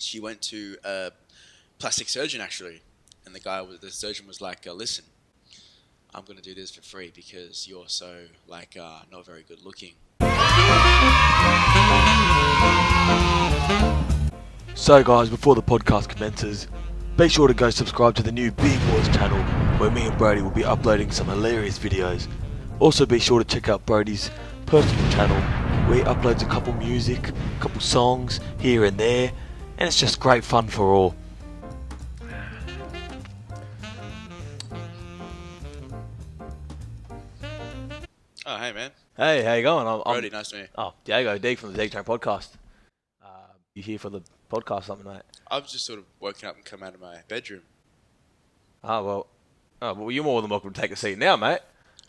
she went to a plastic surgeon actually, and the surgeon was like, "Listen, I'm gonna do this for free because you're so not very good looking." So guys, before the podcast commences, be sure to go subscribe to the new Big Boys channel where me and Brodie will be uploading some hilarious videos. Also be sure to check out Brodie's personal channel where he uploads a couple music, a couple songs here and there, and it's just great fun for all. Oh, hey man. Hey, how you going? I'm Brodie, nice to meet you. Oh, Diego, Deeg from the Deeg podcast. You here for the podcast or something, mate? I've just sort of woken up and come out of my bedroom. Well, you're more than welcome to take a seat now, mate.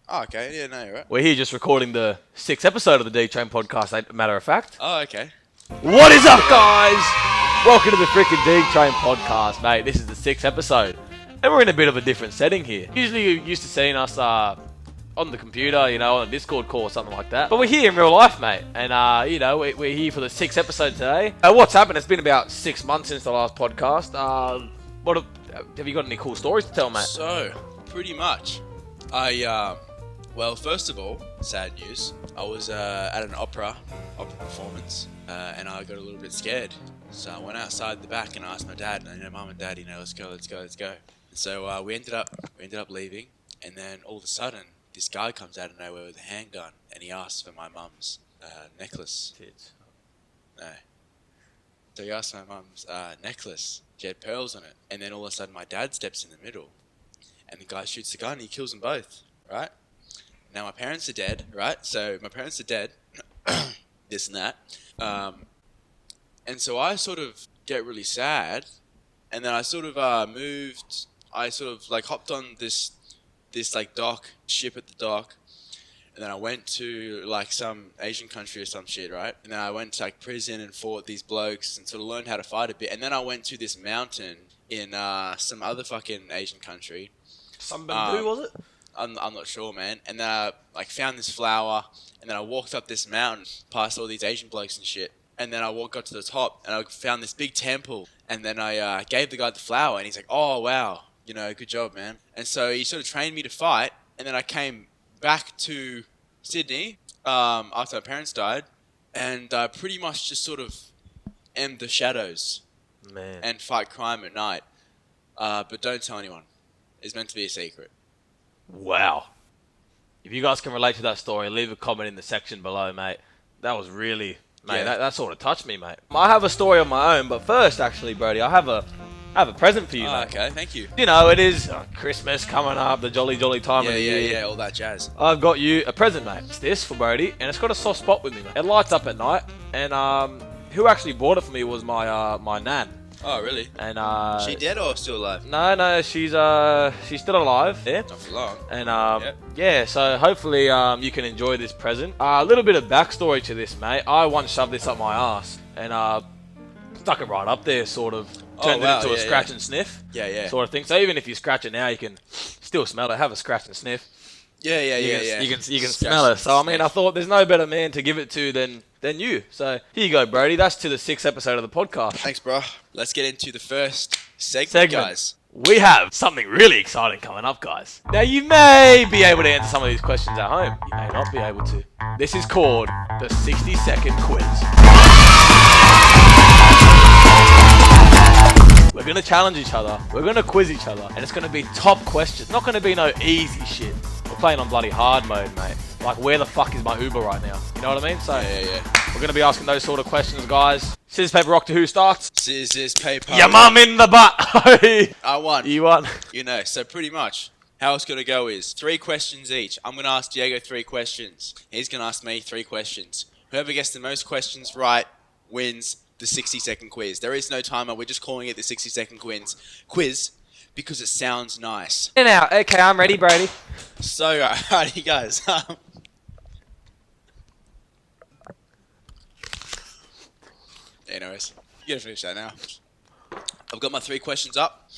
Oh, okay. Yeah, no, you're right. We're here just recording the 6th episode of the Deeg podcast, matter of fact. Oh, okay. What is up, guys? Welcome to the freaking Deeg podcast, mate. This is the 6th episode, and we're in a bit of a different setting here. Usually you're used to seeing us on the computer, on a Discord call or something like that. But we're here in real life, mate. And, we're here for the 6th episode today. What's happened? It's been about 6 months since the last podcast. Have you got any cool stories to tell, mate? So, pretty much. Well, first of all, sad news. I was at an opera performance, and I got a little bit scared. So I went outside the back and I asked my dad, Mum and Dad, let's go. And so we ended up leaving, and then all of a sudden, this guy comes out of nowhere with a handgun, and he asks for my mum's necklace. Tits. No. So he asked for my mum's necklace. She had pearls on it. And then all of a sudden, my dad steps in the middle, and the guy shoots the gun, and he kills them both, right? Now, my parents are dead, right? So my parents are dead, this and that. And so I sort of get really sad, and then I sort of moved. I sort of hopped on this ship at the dock, and then I went to some Asian country or some shit, right? And then I went to prison and fought these blokes and sort of learned how to fight a bit. And then I went to this mountain in some other fucking Asian country. Some bamboo, was it? I'm not sure, man. And then I found this flower, and then I walked up this mountain past all these Asian blokes and shit. And then I got to the top, and I found this big temple. And then I gave the guy the flower, and he's like, "Oh wow, good job, man." And so he sort of trained me to fight, and then I came back to Sydney after my parents died, and I pretty much just sort of am the shadows, man, and fight crime at night. But don't tell anyone. It's meant to be a secret. Wow. If you guys can relate to that story, leave a comment in the section below, mate. That was really, mate, yeah. that sort of touched me, mate. I have a story of my own, but first, actually, Brodie, I have a present for you, mate. Okay, thank you. It is Christmas coming up, the jolly time of the year. Yeah, all that jazz. I've got you a present, mate. It's this for Brodie, and it's got a soft spot with me, mate. It lights up at night, and who actually bought it for me was my nan. Oh, really? And she dead or still alive? No, she's still alive. Yeah. Not for long. And yeah, so hopefully you can enjoy this present. A little bit of backstory to this, mate. I once shoved this up my ass and stuck it right up there, sort of. Turned it into a scratch and sniff. Yeah. Sort of thing. So even if you scratch it now, you can still smell it. Have a scratch and sniff. Yeah. You can smell it. So I mean, I thought there's no better man to give it to than you. So here you go, Brodie. That's to the 6th episode of the podcast. Thanks, bro. Let's get into the first segment, guys. We have something really exciting coming up, guys. Now, you may be able to answer some of these questions at home. You may not be able to. This is called the 60-second quiz. We're going to challenge each other. We're going to quiz each other. And it's going to be top questions. Not going to be no easy shit. We're playing on bloody hard mode, mate. Like, where the fuck is my Uber right now? You know what I mean? So, yeah. We're going to be asking those sort of questions, guys. Scissors, paper, rock to who starts? Scissors, paper. Your mum in the butt. I won. You won. So pretty much how it's going to go is 3 questions each. I'm going to ask Diego 3 questions. He's going to ask me 3 questions. Whoever gets the most questions right wins the 60-second quiz. There is no timer. We're just calling it the 60-second quiz because it sounds nice. Now, okay, I'm ready, Brodie. So, alrighty, guys. Anyways, you gotta finish that now. I've got my 3 questions up.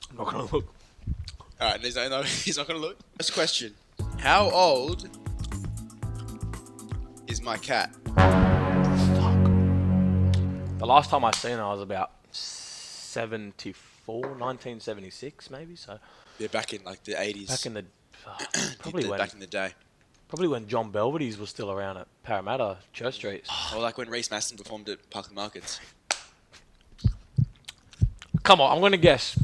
I'm not gonna look. Alright, he's not gonna look. First question. How old is my cat? Fuck. The last time I seen her, I was about 1976 maybe. So Yeah, back in like the 80s. back in the back in the day. probably when John Belvedere's was still around at Parramatta Church Street. Or like when Reece Maston performed at Parkland Markets. Come on, I'm gonna guess.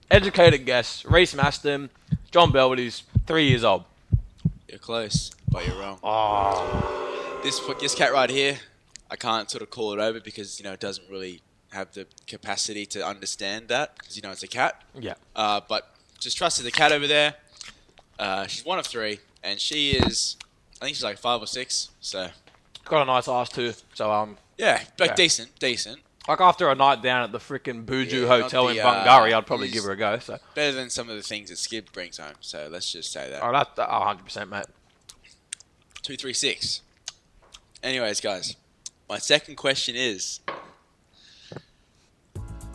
Educated guess. Reece Maston, John Belvedere's 3 years old. You're close, but you're wrong. Oh, This cat right here, I can't sort of call it over because, it doesn't really have the capacity to understand that because, it's a cat. yeah. But just trust the cat over there. She's one of 3, and she is, I think she's like 5 or 6. So Got a nice ass too. So yeah, but Yeah. decent. like after a night down at the frickin' Buju Yeah, Hotel not in the, Bungaree, I'd probably he's- give her a go. So Better than some of the things that Skip brings home. So let's just say that. 100%, mate. 236. Anyways, guys, my second question is: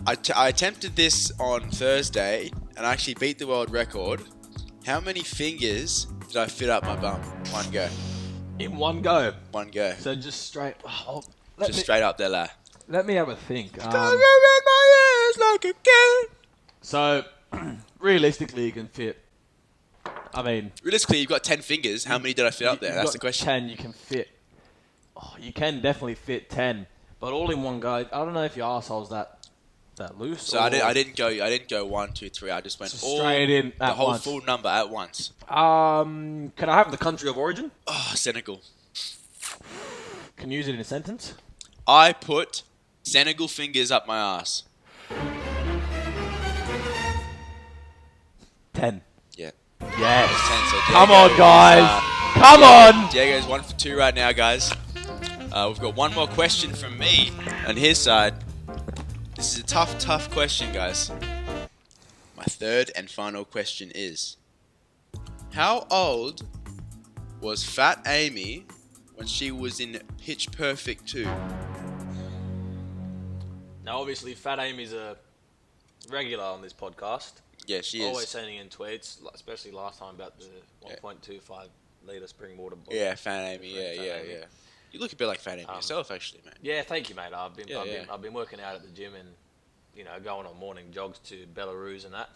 I attempted this on Thursday and I actually beat the world record. How many fingers did I fit up my bum? One go. In one go. One go. So just straight. Just straight up there, la. Let me have a think. my ears like a cat. So realistically, you can fit. I mean, Realistically, you've got 10 fingers. How many did I fit up there? you've That's got the question. 10. You can fit. Oh, you can definitely fit 10, but all in one go. I don't know if your asshole's that loose. So or I didn't go 1, 2, 3. I just went So all straight in the at whole once. full number at once. Can I have the country of origin? Oh, Senegal. Can you use it in a sentence? I put Senegal fingers up my ass. 10. Yeah. Yes. 10, so Come Diego on, guys. is, Come on. Diego's 1 for 2 right now, guys. We've got one more question from me on his side. This is a tough question, guys. My third and final question is: how old was Fat Amy when she was in Pitch Perfect 2? Now, obviously, Fat Amy's a regular on this podcast. Yeah, she Always is. sending in tweets, especially last time about the 1.25 litre spring water bottle. Yeah, Fat Amy. Fat Yeah. Amy. You look a bit like Fat Amy yourself, actually, mate. Yeah, thank you, mate. I've Yeah. been working out at the gym and going on morning jogs to Belarus and that.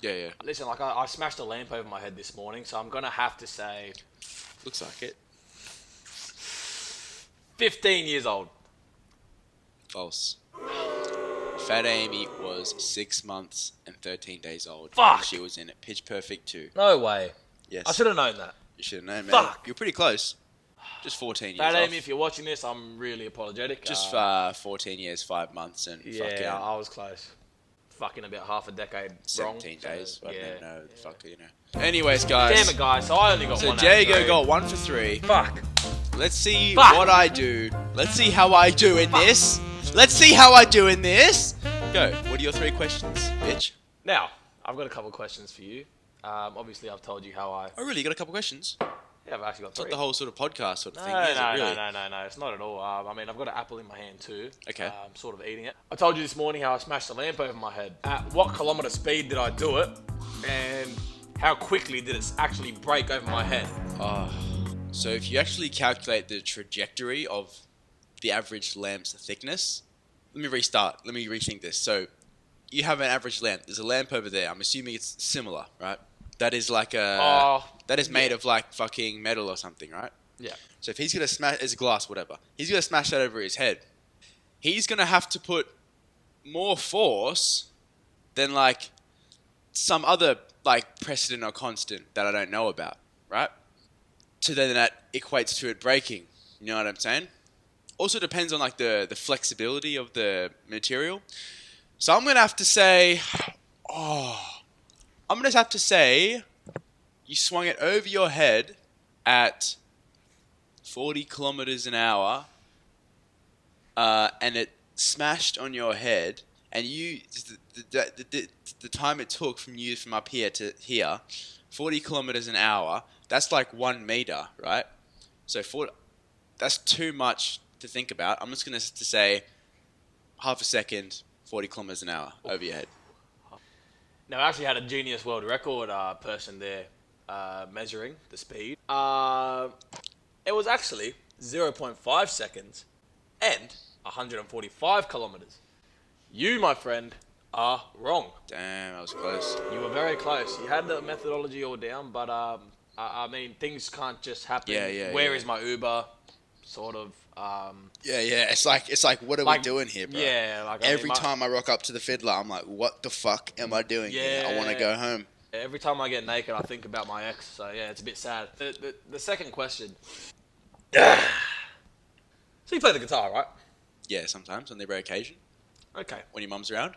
Yeah. Listen, like I smashed a lamp over my head this morning, so I'm gonna have to say Looks like it. 15 years old. False. Fat Amy was 6 months and 13 days old. Fuck! When she was in Pitch Perfect 2. No way. Yes. I should have known that. You should have known, man. Fuck! You're pretty close. Just 14 years Fat off. Amy, if you're watching this, I'm really apologetic. Just 14 years, 5 months, and yeah, fucking I was close. Fucking about half a decade wrong. 17 so, days. I yeah. don't know. Fuck, Anyways, guys. Damn it, guys. So I only got So one. Diego got 1 for 3. Fuck. Let's see Fuck. what I do. Let's see how I do in this. Let's see how I do in this. Go. What are your 3 questions, bitch? Now, I've got a couple of questions for you. Obviously, I've told you how I... Oh, really? You got a couple questions? Yeah, I've actually got It's not 3. the whole sort of podcast sort of thing, No, is it, really? no, it's not at all. I mean, I've got an apple in my hand too. Okay. I'm sort of eating it. I told you this morning how I smashed a lamp over my head. At what kilometre speed did I do it? And how quickly did it actually break over my head? So if you actually calculate the trajectory of the average lamp's thickness... Let me restart. Let me rethink this. So you have an average lamp. There's a lamp over there. I'm assuming it's similar, right? That is like a... that is made of like fucking metal or something, right? Yeah. So if he's going to smash... It's glass, whatever. He's going to smash that over his head. He's going to have to put more force than like some other like precedent or constant that I don't know about, right? So then that equates to it breaking. You know what I'm saying? Also depends on like the flexibility of the material. So I'm going to have to say... I'm going to have to say you swung it over your head at 40 kilometers an hour and it smashed on your head, and you the time it took from up here to here, 40 kilometers an hour, that's like 1 meter, right? So that's too much to think about. I'm just going to say half a second, 40 kilometers an hour over your head. Now, I actually had a Genius World Record person there measuring the speed. It was actually 0.5 seconds, and 145 kilometers. You, my friend, are wrong. Damn, I was close. You were very close. You had the methodology all down, but I mean, things can't just happen. Yeah. Where is my Uber? Sort of. Yeah. It's like, what are we doing here, bro? Yeah, like every time I rock up to the fiddler, I'm like, what the fuck am I doing here? I want to go home. Every time I get naked, I think about my ex. So yeah, it's a bit sad. The second question. So you play the guitar, right? Yeah, sometimes on the rare occasion. Okay. When your mum's around.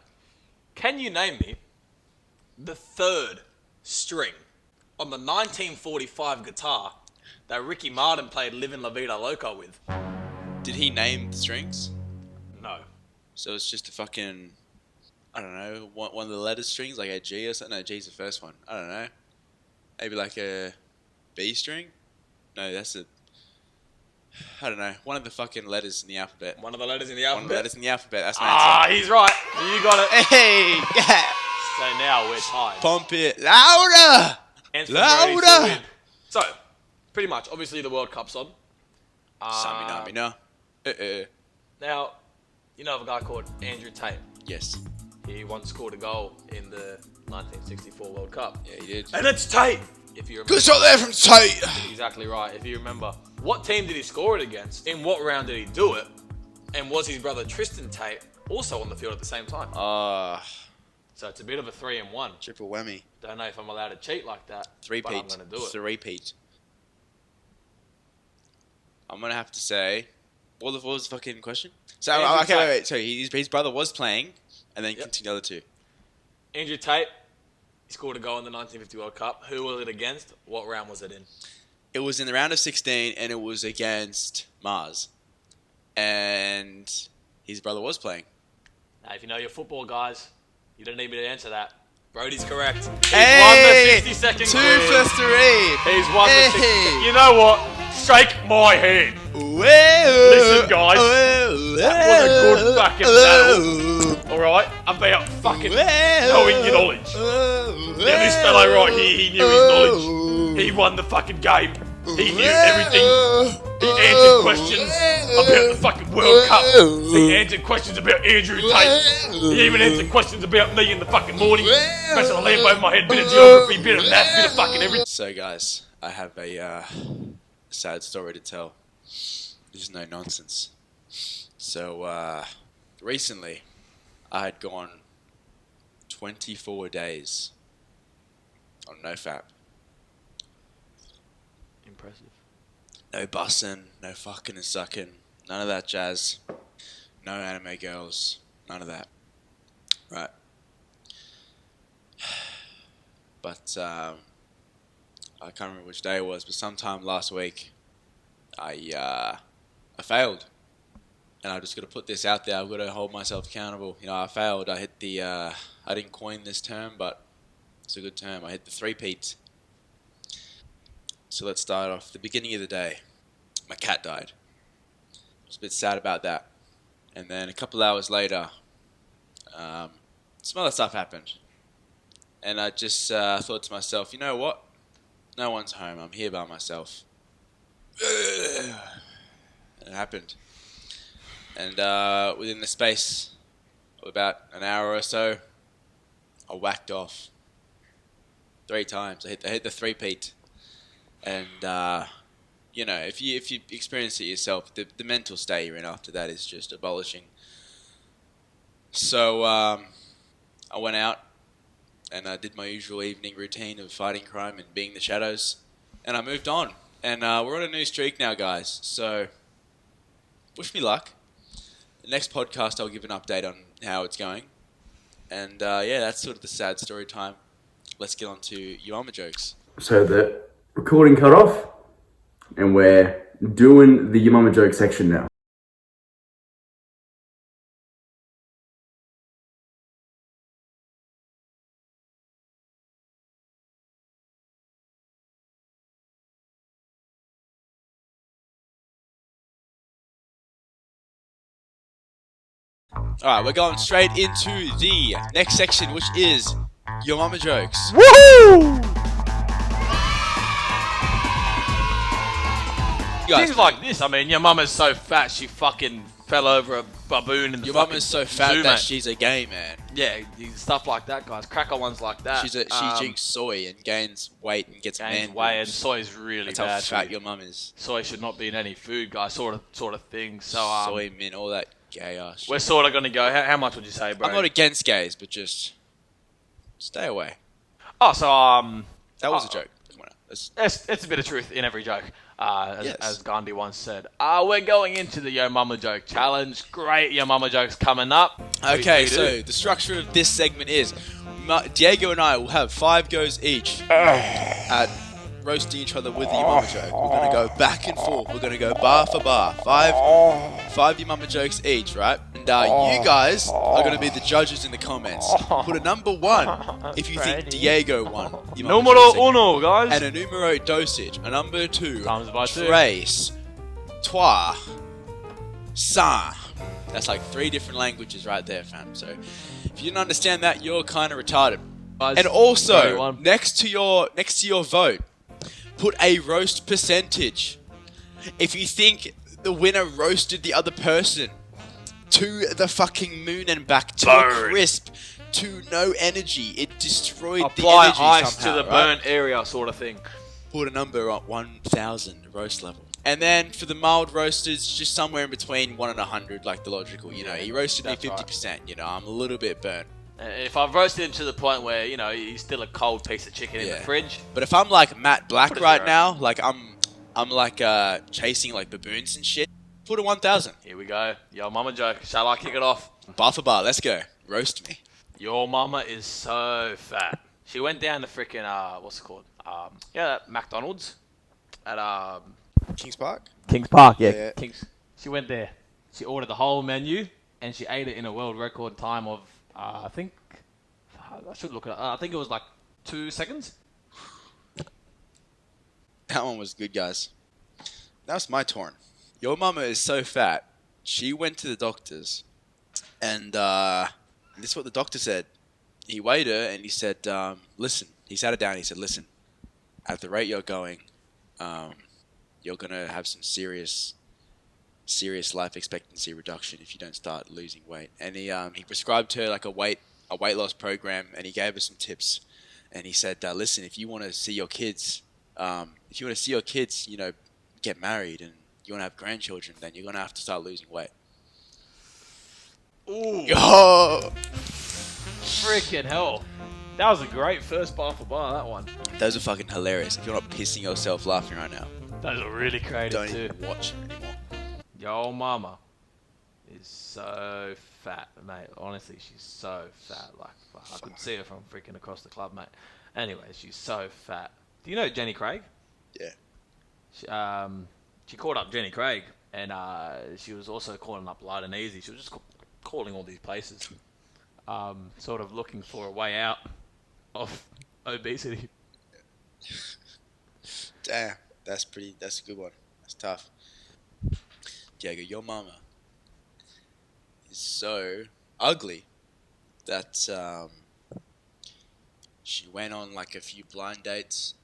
Can you name me the third string on the 1945 guitar that Ricky Martin played Livin' La Vida Loca with? Did he name the strings? No. So it's just a fucking, I don't know, one of the letter strings, like a G or something? No, G's the first one. I don't know. Maybe like a B string? No, that's a, I don't know. One of the fucking letters in the alphabet. One of the letters in the alphabet? One of the letters in the alphabet. That's my answer. He's right. You got it. Hey! Yeah! So now we're tied. Pump it louder! And for Brodie to win. So, pretty much, obviously the World Cup's on. Samina. Now, you know of a guy called Andrew Tate. Yes. He once scored a goal in the 1964 World Cup. Yeah, he did. And it's Tate! If you remember. Good shot there from Tate! Exactly right, if you remember. What team did he score it against? In what round did he do it? And was his brother Tristan Tate also on the field at the same time? So it's a bit of a 3-in-1. Triple whammy. Don't know if I'm allowed to cheat like that. Three-peat. But I'm going to do it. Three-peat. I'm going to have to say... What was the fucking question? So, wait. So his brother was playing, and then continue the other two. Andrew Tate, he scored a goal in the 1950 World Cup. Who was it against? What round was it in? It was in the round of 16, and it was against Mars. And his brother was playing. Now, if you know your football, guys, you don't need me to answer that. Brodie's correct. He's won the 60-second quiz. 2 for 3. He's won the 60-second. You know what? Shake my hand. Whoa. Listen, guys. That was a good fucking battle. Alright? About fucking knowing your knowledge. Now, this fellow right here, he knew his knowledge. He won the fucking game. He knew everything. He answered questions about the fucking World Cup. He answered questions about Andrew Tate. He even answered questions about me in the fucking morning. Pressing a lamp over my head, bit of geography, bit of math, bit of fucking everything. So, guys, I have a sad story to tell. This is no nonsense. So, recently, I had gone 24 days on Nofap. Impressive. No bussing, no fucking and sucking, none of that jazz. No anime girls, none of that. Right. But, I can't remember which day it was, but sometime last week, I failed. And I'm just going to put this out there. I've got to hold myself accountable. You know, I failed. I hit the, I didn't coin this term, but it's a good term. I hit the three-peat. So let's start off. The beginning of the day, my cat died. I was a bit sad about that. And then a couple hours later, some other stuff happened. And I just thought to myself, you know what? No one's home. I'm here by myself. And it happened. And within the space of about an hour or so, I whacked off 3 times. I hit the three-peat. And, you know, if you experience it yourself, the mental state you're in after that is just abolishing. So, I went out and I did my usual evening routine of fighting crime and being the shadows. And I moved on. And we're on a new streak now, guys. So, wish me luck. The next podcast, I'll give an update on how it's going. And, yeah, that's sort of the sad story time. Let's get on to your mama jokes. So the recording cut off, and we're doing the Your Mama Joke section now. Alright, we're going straight into the next section, which is your mama jokes. Woohoo! Guys, Things like this, I mean, your mama's so fat she fucking fell over a baboon in the Your fucking mum is so fat zoo, that mate. she's a gay man. Yeah, stuff like that, guys. Cracker ones like that. She drinks soy and gains weight and gets gains man weight, and boobs. soy is really That's bad. how for fat you. your mum is. Soy should not be in any food, guys. Sort of thing. So Soy, mint, all that gay ass shit. we're sort of gonna go. How much would you say, bro? I'm not against gays, but just stay away. Oh, so That was a joke. Come on, it's a bit of truth in every joke, Yes. as Gandhi once said. We're going into the Yo Mama Joke Challenge. Great Yo Mama jokes coming up. Okay, We do. so the structure of this segment is Diego and I will have 5 goes each at roasting each other with the Your Mama joke. We're going to go back and forth. We're going to go bar for bar. Five Your Mama jokes each, right? And you guys are going to be the judges in the comments. Put a number 1 if you think Diego won. Your Mama Numero joke segment. uno, guys. And a numero dosage. A number 2. Times by 2. Tres. Trois. Sa. That's like 3 different languages right there, fam. So if you didn't understand that, you're kind of retarded. Guys, And also, 31. next to your vote, put a roast percentage. If you think the winner roasted the other person to the fucking moon and back, to a Burn. crisp, to no energy, it destroyed the Apply energy ice somehow, to the right? burnt area, sort of thing. Put a number on 1,000 roast level. And then for the mild roasters, just somewhere in between 1 and 100, like the logical. You know, he roasted me That's right. 50%. You know, I'm a little bit burnt. If I've roasted him to the point where he's still a cold piece of chicken in the Yeah. fridge, But if I'm like Matt Black Put a right 0. now, like I'm like chasing like baboons and shit, put a 1,000. here we go. Yo Mama Joke. Shall I kick it off? Bar for bar, let's go. Roast me. Your mama is so fat. She went down to freaking what's it called? That McDonald's at Kings Park? Kings Park. Yeah. Kings. She went there. She ordered the whole menu and she ate it in a world record time of I think I should look at it. I think it was like 2 seconds. That one was good, guys. That's my turn. Your mama is so fat, she went to the doctors, and this is what the doctor said. He weighed her, and he said, listen, he sat her down, and he said, listen, at the rate you're going, you're going to have some serious life expectancy reduction if you don't start losing weight. And he prescribed her like a weight loss program, and he gave her some tips. And he said, listen, if you want to see your kids, get married and you want to have grandchildren, then you're going to have to start losing weight. Ooh, Yo! freaking hell! That was a great first bar for bar. That one. Those are fucking hilarious. If you're not pissing yourself laughing right now, Those are really creative don't too. even watch it anymore. Yo mama is so fat, mate. Honestly, she's so fat. Like, fuck, I could see her from freaking across the club, mate. Anyway, she's so fat. Do you know Jenny Craig? Yeah. She called up Jenny Craig, and she was also calling up Light and Easy. She was just calling all these places, sort of looking for a way out of obesity. Damn. That's a good one. That's tough. Diego, your mama is so ugly that she went on like a few blind dates.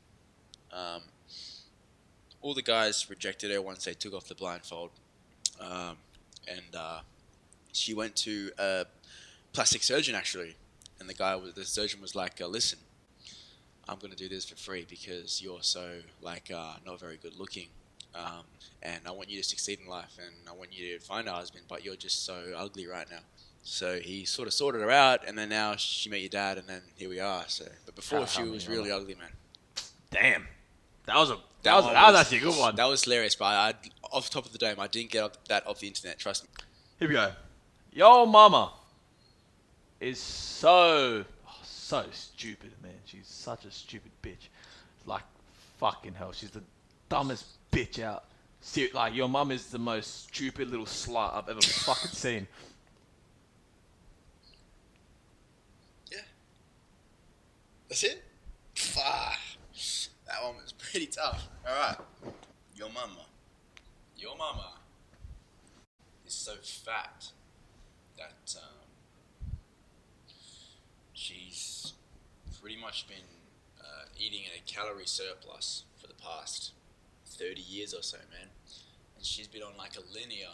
All the guys rejected her once they took off the blindfold. And she went to a plastic surgeon actually. And the surgeon was like, listen, I'm going to do this for free because you're so like not very good looking. And I want you to succeed in life and I want you to find a husband, but you're just so ugly right now. So he sort of sorted her out, and then now she met your dad, and then here we are. So, but before she was really ugly, man. Damn, that was actually a good one. That was hilarious, but off the top of the dome, I didn't get that off the internet. Trust me. Here we go. Yo mama is so stupid, man. She's such a stupid bitch. Like, fucking hell. She's the dumbest bitch out. Like, your mum is the most stupid little slut I've ever fucking seen. Yeah. That's it? Fuck. That one was pretty tough. Alright. Your mama is so fat that she's pretty much been eating in a calorie surplus for the past 30 years or so, man. And she's been on like a linear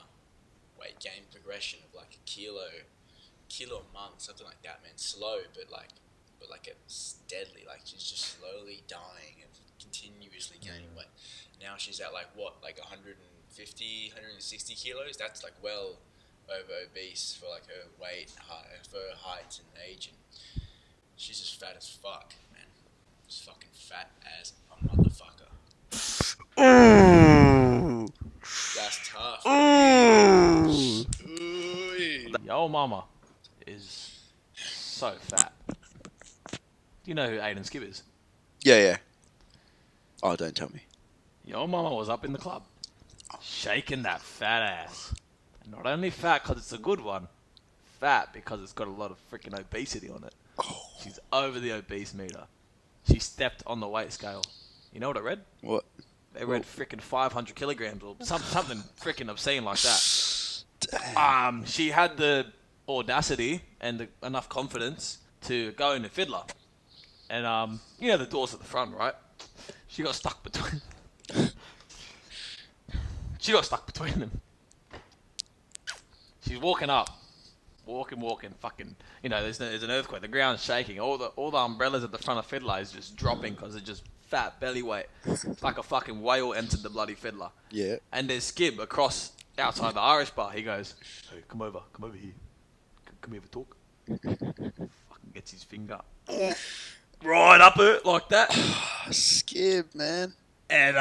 weight gain progression of like a kilo a month, something like that, man. Slow, but like it's deadly. Like she's just slowly dying and continuously gaining weight. Now she's at like 150, 160 kilos. That's like well over obese for like her weight, for her height and age, and she's just fat as fuck, man. Just fucking fat as a motherfucker. That's tough. Yo mama is so fat. Do you know who Aiden Skip is? Yeah. Oh, don't tell me. Yo mama was up in the club, shaking that fat ass. And not only fat because it's a good one, fat because it's got a lot of freaking obesity on it. Oh. She's over the obese meter. She stepped on the weight scale. You know what I read? What? They read freaking 500 kilograms or something freaking obscene like that. Damn. She had the audacity and enough confidence to go in a fiddler. And, you know the doors at the front, right? She got stuck between... them. She's walking up. Walking, fucking... You know, there's an earthquake. The ground's shaking. All the umbrellas at the front of Fiddler is just dropping because it's just fat belly weight. It's like a fucking whale entered the bloody Fiddler. Yeah. And there's Skib across outside the Irish bar. He goes, "Hey, come over here. Come here for talk." Fucking gets his finger right up it like that. Skip, man. And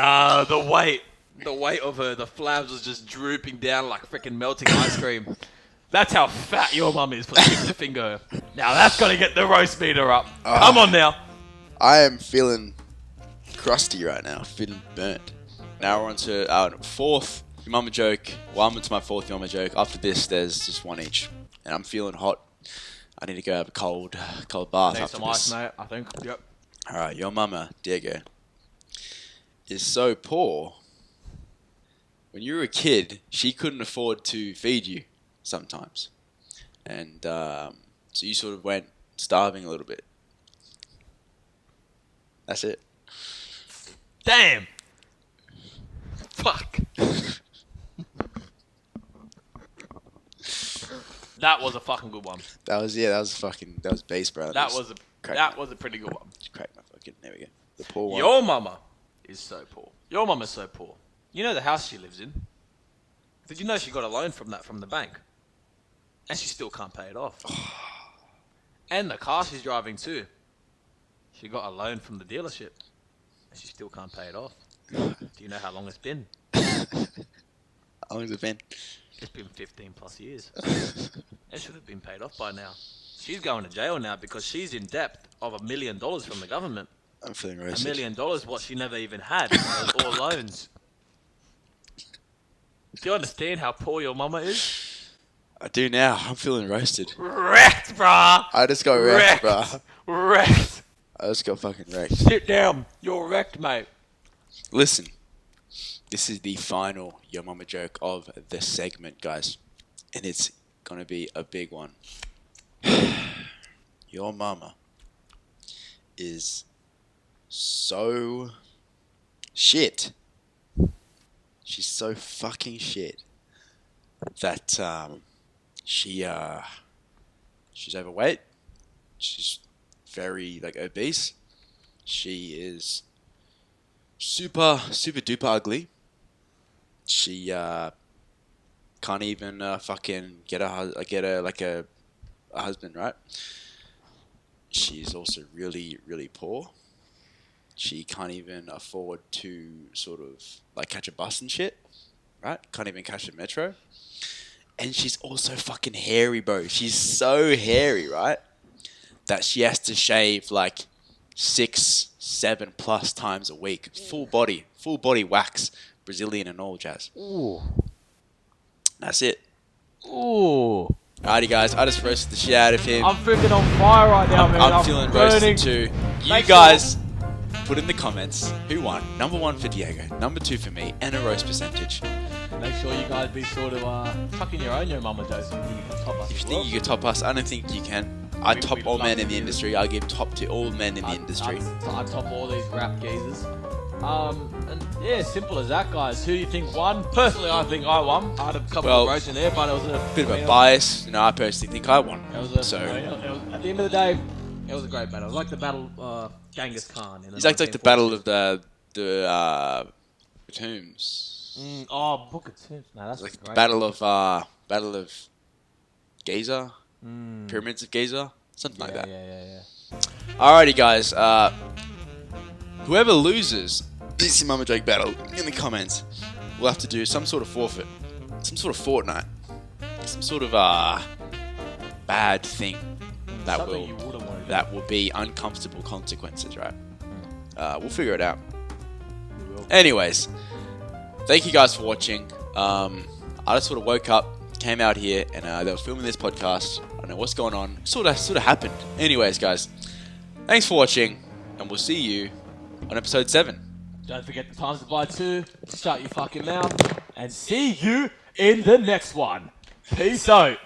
the weight of her, the flabs was just drooping down like freaking melting ice cream. That's how fat your mum is for the finger. Now that's got to get the roast meter up. Come on now. I am feeling crusty right now, feeling burnt. Now we're on to our fourth mama joke. Well, I'm into my fourth mama joke. After this, there's just one each. And I'm feeling hot. I need to go have a cold bath Need after some this. ice, mate, I think. Yep. Alright, your mama, Diego, is so poor. When you were a kid, she couldn't afford to feed you sometimes. And so you sort of went starving a little bit. That's it. Damn. Fuck. That was a fucking good one. That was base, bro. That was a pretty good one. Crack my fucking, there we go. The poor one. Your mama is so poor. Your mama's so poor. You know the house she lives in? Did you know she got a loan from the bank? And she still can't pay it off. And the car she's driving too. She got a loan from the dealership. And she still can't pay it off. Do you know how long it's been? How long has it been? It's been 15 plus years. It should have been paid off by now. She's going to jail now because she's in debt of $1 million from the government. I'm feeling $1 roasted. million, what she never even had. All loans. Do you understand how poor your mama is? I do now. I'm feeling roasted. Wrecked, brah! I just got wrecked, bro. Wrecked! I just got fucking wrecked. Sit down. You're wrecked, mate. Listen, this is the final Your Mama joke of the segment, guys. And it's gonna be a big one. Your mama is so shit. She's so fucking shit that she's overweight. She's very obese. She is super duper ugly. She can't even fucking get a husband, right? She's also really poor. She can't even afford to sort of catch a bus and shit, right? Can't even catch a metro. And she's also fucking hairy, bro. She's so hairy, right? That she has to shave 6-7 plus times a week. Full body wax, Brazilian and all jazz. Ooh. That's it. Ooh. Alrighty, guys. I just roasted the shit out of him. I'm freaking on fire right now, man. I'm feeling burning. roasted too. You guys put in the comments who won. Number 1 for Diego, number 2 for me, and a roast percentage. Make sure you guys be sort of chucking your own Your Mama jokes if you think you can top us. If you as well. think you can top us, I don't think you can. I top all men in the industry. I give top to all men in the industry. I top all these rap geezers. And yeah, simple as that, guys. Who do you think won? Personally, I think I won. I had a couple of votes in there, but it was a bit of a bias. You know, I personally think I won. It was at the end of the day, it was a great battle. It was like the battle of Genghis Khan. It's like the battle of the tombs. Book of Tombs. No, that's like great. Battle of Giza, Pyramids of Giza, something like that. Yeah. Alrighty, guys. Whoever loses this Mama Drake battle in the comments will have to do some sort of forfeit, some sort of fortnight, some sort of bad thing that will be uncomfortable consequences, right? We'll figure it out. Anyways, thank you guys for watching. I just sort of woke up, came out here, and they were filming this podcast. I don't know what's going on. Sort of happened. Anyways, guys, thanks for watching, and we'll see you on episode 7. Don't forget the times to buy 2. Shut your fucking mouth, and see you in the next one. Peace out.